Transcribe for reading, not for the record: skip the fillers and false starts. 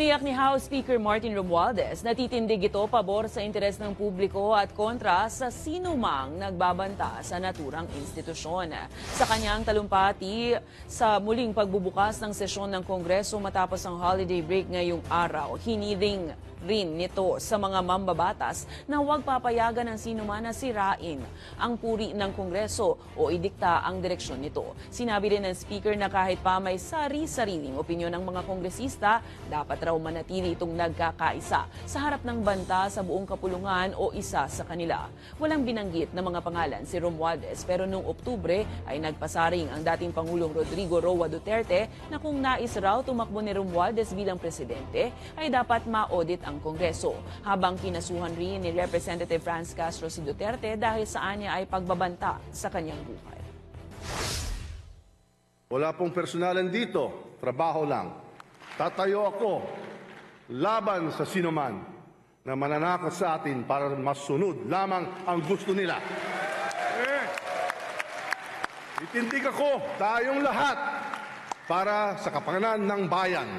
Tiniyak ni House Speaker Martin Romualdez na titindig ito pabor sa interes ng publiko at kontra sa sinumang nagbabanta sa naturang institusyon. Sa kanyang talumpati sa muling pagbubukas ng sesyon ng Kongreso matapos ang holiday break ngayong araw, hiniling rin nito sa mga mambabatas na huwag papayagan ng sinuman na sirain ang puri ng Kongreso o idikta ang direksyon nito. Sinabi rin ng Speaker na kahit pa may sari-sariling opinyon ng mga kongresista, dapat raw manatili itong nagkakaisa sa harap ng banta sa buong kapulungan o isa sa kanila. Walang binanggit na mga pangalan si Romualdez pero noong Oktubre ay nagpasaring ang dating Pangulong Rodrigo Roa Duterte na kung nais raw tumakbo ni Romualdez bilang presidente ay dapat ma-audit ang Kongreso, habang kinasuhan rin ni Representative Franz Castro si Duterte dahil sa anya ay pagbabanta sa kanyang buhay. Wala pong personalan dito, trabaho lang. Tatayo ako laban sa sinuman na mananakot sa atin para masunod lamang ang gusto nila. Itindig ako, tayong lahat, para sa kapakanan ng bayan.